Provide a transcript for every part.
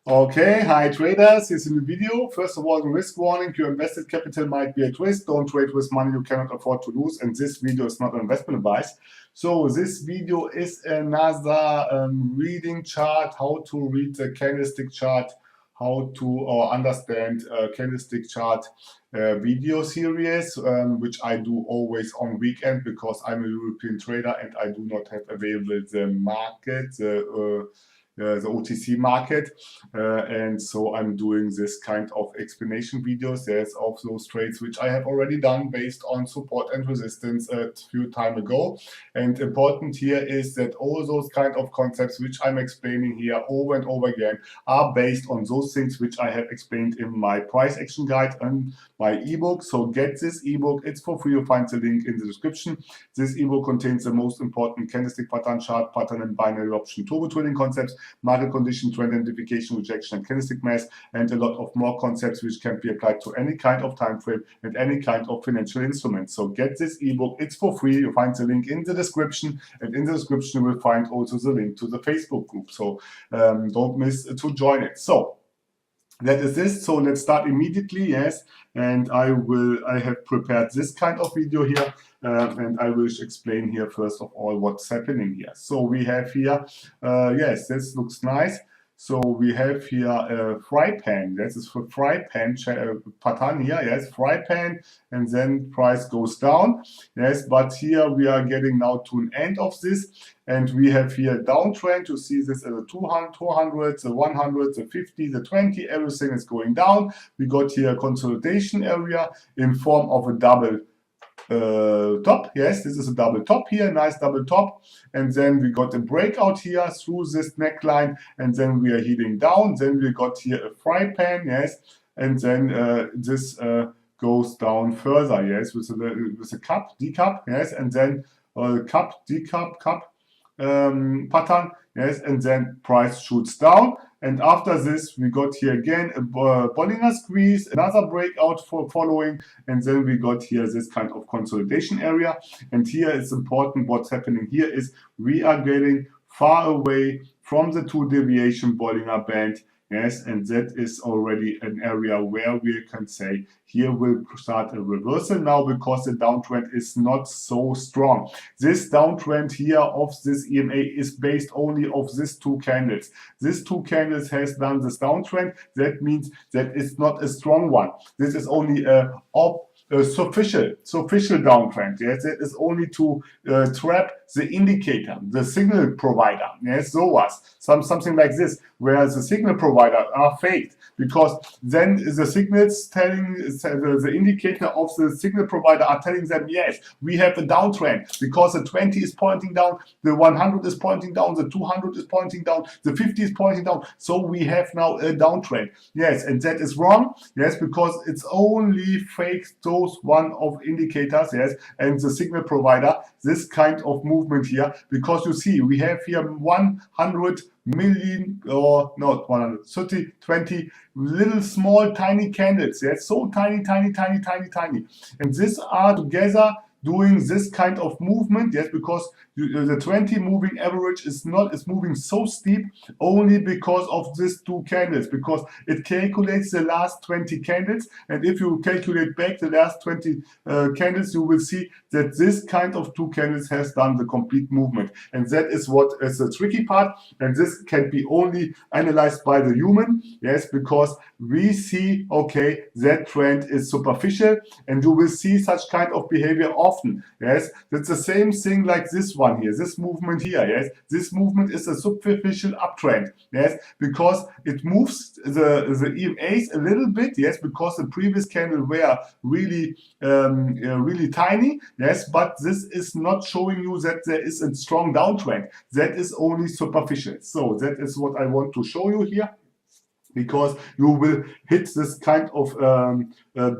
Okay, hi traders, here's a new video. First of all, the risk warning, your invested capital might be at risk. Don't trade with money you cannot afford to lose, and this video is not an investment advice. So this video is another reading chart, how to read the candlestick chart, how to understand candlestick chart video series, which I do always on weekend because I'm a European trader and I do not have available the market, the OTC market, and so I'm doing this kind of explanation videos. There's of those trades which I have already done based on support and resistance a few time ago. And important here is that all those kind of concepts which I'm explaining here over and over again are based on those things which I have explained in my price action guide and my ebook. So get this ebook, it's for free. You'll find the link in the description. This ebook contains the most important candlestick pattern, chart pattern, and binary option turbo trading concepts, market condition, trend identification, rejection, and candlestick math, and a lot of more concepts which can be applied to any kind of time frame and any kind of financial instrument. So get this ebook, it's for free. You'll find the link in the description, and in the description you will find also the link to the Facebook group. So don't miss to join it. So that is this. So let's start immediately. Yes, and I have prepared this kind of video here, and I will explain here first of all what's happening here. So we have here, yes, this looks nice. So we have here a fry pan. This is for fry pan pattern here. Yes, fry pan, and then price goes down. Yes, but here we are getting now to an end of this, and we have here a downtrend. You see this as a 200, 200, the 100, the 50, the 20. Everything is going down. We got here a consolidation area in form of a double top. Yes, this is a double top here, nice double top, and then we got a breakout here through this neckline, and then we are heading down. Then we got here a fry pan, yes, and then this goes down further, yes, with a cup, D cup, yes, and then cup, D cup, cup pattern, yes, and then price shoots down. And after this, we got here again a Bollinger Squeeze, another breakout following, and then we got here this kind of consolidation area. And here it's important what's happening here is we are getting far away from the 2 deviation Bollinger Band. Yes, and that is already an area where we can say here will start a reversal now because the downtrend is not so strong. This downtrend here of this EMA is based only of these 2 candles. These 2 candles has done this downtrend. That means that it's not a strong one. This is only a superficial downtrend. Yes, it is only to trap the indicator, the signal provider. Yes, so was something like this, where the signal provider are faked, because then the signals telling the indicator of the signal provider are telling them, yes, we have a downtrend because the 20 is pointing down, the 100 is pointing down, the 200 is pointing down, the 50 is pointing down. So we have now a downtrend. Yes, and that is wrong. Yes, because it's only fake those one of indicators. Yes, and the signal provider this kind of movement here, because you see we have here 100 million, or not 130, 20 little small tiny candles. Yes, so tiny, tiny, tiny, tiny, tiny, and these are together doing this kind of movement. Yes, because the 20 moving average is moving so steep only because of these 2 candles, because it calculates the last 20 candles, and if you calculate back the last 20 candles, you will see that this kind of 2 candles has done the complete movement, and that is what is the tricky part. And this can be only analyzed by the human. Yes, because we see, okay, that trend is superficial, and you will see such kind of behavior often. Yes, that's the same thing like this one here, this movement here. Yes, this movement is a superficial uptrend. Yes, because it moves the EMAs a little bit. Yes, because the previous candle were really really tiny. Yes, but this is not showing you that there is a strong downtrend. That is only superficial. So that is what I want to show you here, because you will hit this kind of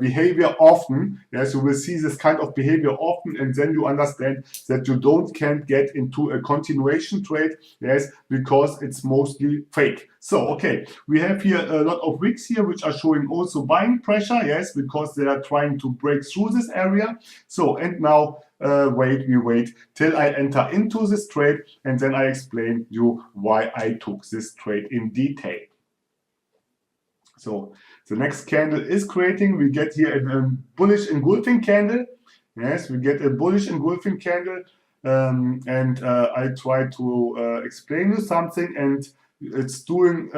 behavior often. Yes, you will see this kind of behavior often, and then you understand that you can't get into a continuation trade. Yes, because it's mostly fake. So okay, we have here a lot of wicks here which are showing also buying pressure. Yes, because they are trying to break through this area. So, and now we wait till I enter into this trade, and then I explain you why I took this trade in detail. So the next candle is creating. We get here a bullish engulfing candle. Yes, we get a bullish engulfing candle. I try to explain you something, and it's doing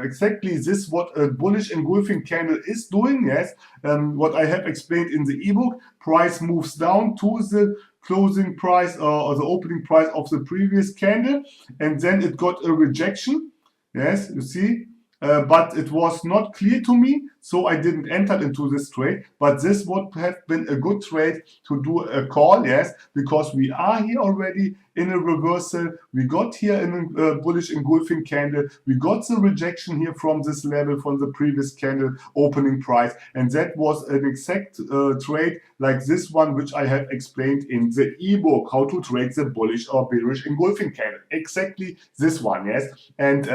exactly this what a bullish engulfing candle is doing. Yes, what I have explained in the ebook. Price moves down to the closing price or the opening price of the previous candle, and then it got a rejection. Yes, you see. But it was not clear to me, so I didn't enter into this trade. But this would have been a good trade to do a call, yes, because we are here already in a reversal. We got here in a bullish engulfing candle. We got the rejection here from this level from the previous candle opening price, and that was an exact trade like this one, which I have explained in the ebook, how to trade the bullish or bearish engulfing candle. Exactly this one, yes. And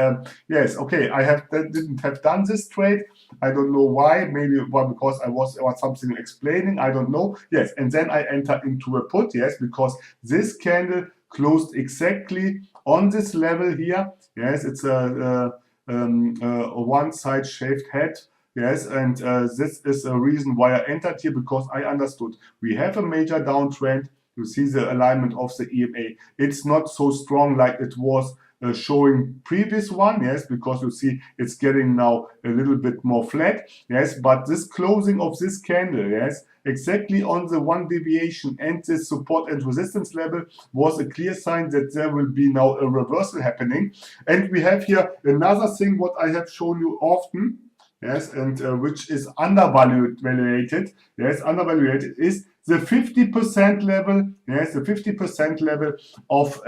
yes, okay, didn't have done this trade. I don't know why. Maybe because I was something explaining. I don't know. Yes, and then I enter into a put. Yes, because this candle closed exactly on this level here. Yes, it's a one-side shaved head. Yes, and this is a reason why I entered here, because I understood we have a major downtrend. You see the alignment of the EMA. It's not so strong like it was showing previous one, yes, because you see it's getting now a little bit more flat, yes, but this closing of this candle, yes, exactly on the one deviation and this support and resistance level was a clear sign that there will be now a reversal happening. And we have here another thing what I have shown you often, yes, and which is undervaluated, yes, undervaluated is the 50% level, yes, the 50% level of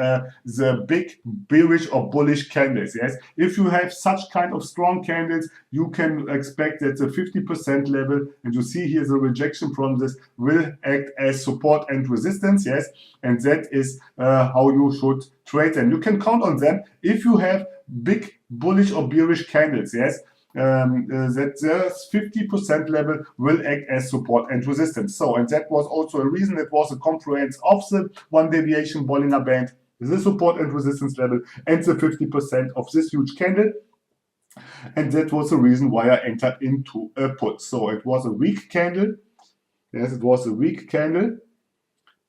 the big bearish or bullish candles, yes. If you have such kind of strong candles, you can expect that the 50% level, and you see here the rejection from this, will act as support and resistance, yes, and that is how you should trade them. You can count on them if you have big bullish or bearish candles, yes. That the 50% level will act as support and resistance. So, and that was also a reason it was a confluence of the one deviation Bollinger Band, the support and resistance level, and the 50% of this huge candle. And that was the reason why I entered into a put. So it was a weak candle. Yes, it was a weak candle.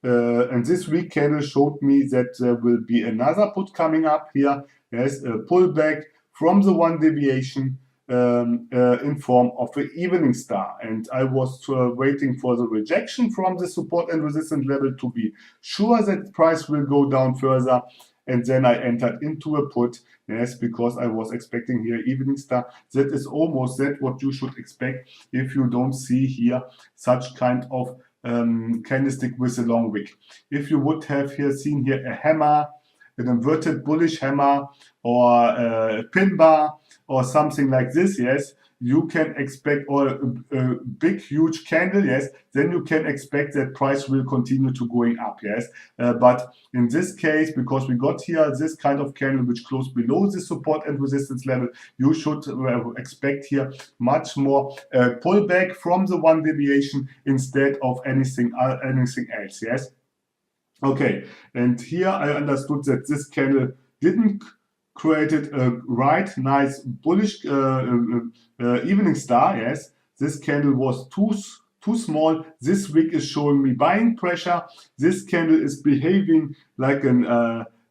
And this weak candle showed me that there will be another put coming up here. Yes, a pullback from the one deviation in form of an evening star, and I was waiting for the rejection from the support and resistance level to be sure that the price will go down further, and then I entered into a put, yes, because I was expecting here evening star. That is almost that what you should expect if you don't see here such kind of candlestick with a long wick. If you would have here seen here a hammer, an inverted bullish hammer, or a pin bar, or something like this, yes, you can expect, or a big huge candle, yes, then you can expect that price will continue to going up, yes. But in this case, because we got here this kind of candle which closed below the support and resistance level, you should expect here much more pullback from the one deviation instead of anything else, yes. Okay, and here I understood that this candle didn't created a right nice bullish evening star, yes. This candle was too small. This wick is showing me buying pressure. This candle is behaving like an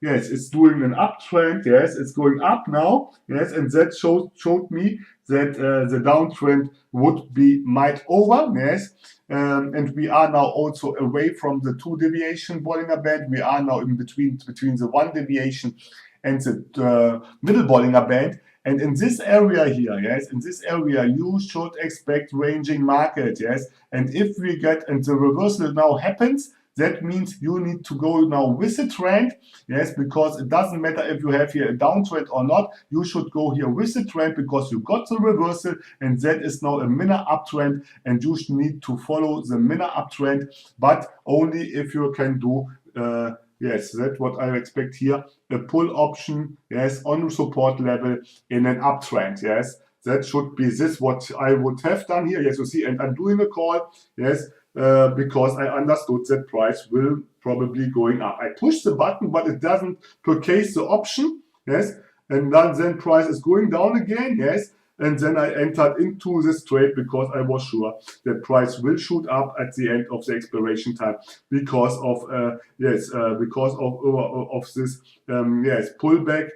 yes, it's doing an uptrend, yes, it's going up now, yes, and that showed me that the downtrend might over, yes, and we are now also away from the 2 deviation Bollinger Band. We are now in between the 1 deviation and the middle Bollinger Band. And in this area here, yes, in this area, you should expect ranging market, yes. And if we get, and the reversal now happens, that means you need to go now with the trend, yes, because it doesn't matter if you have here a downtrend or not. You should go here with the trend because you got the reversal, and that is now a minor uptrend, and you need to follow the minor uptrend, but only if you can do yes, that's what I expect here. A pull option, yes, on support level in an uptrend, yes. That should be this what I would have done here. Yes, you see, and I'm doing a call, yes, because I understood that price will probably going up. I push the button, but it doesn't purchase the option, yes, and then price is going down again, yes. and then I entered into this trade because I was sure that price will shoot up at the end of the expiration time because of this pullback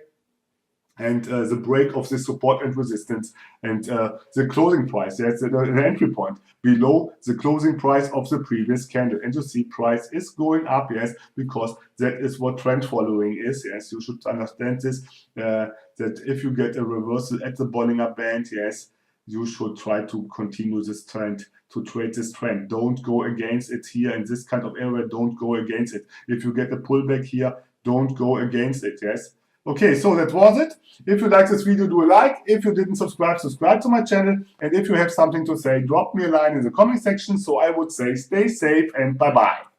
and the break of the support and resistance, and the closing price, that's the entry point below the closing price of the previous candle. And you see price is going up, yes, because that is what trend following is. Yes, you should understand this, that if you get a reversal at the Bollinger Band, yes, you should try to continue this trend, to trade this trend. Don't go against it here in this kind of area. Don't go against it. If you get a pullback here, don't go against it, yes. Okay, so that was it. If you like this video, do a like. If you didn't subscribe, subscribe to my channel. And if you have something to say, drop me a line in the comment section. So I would say stay safe and bye-bye.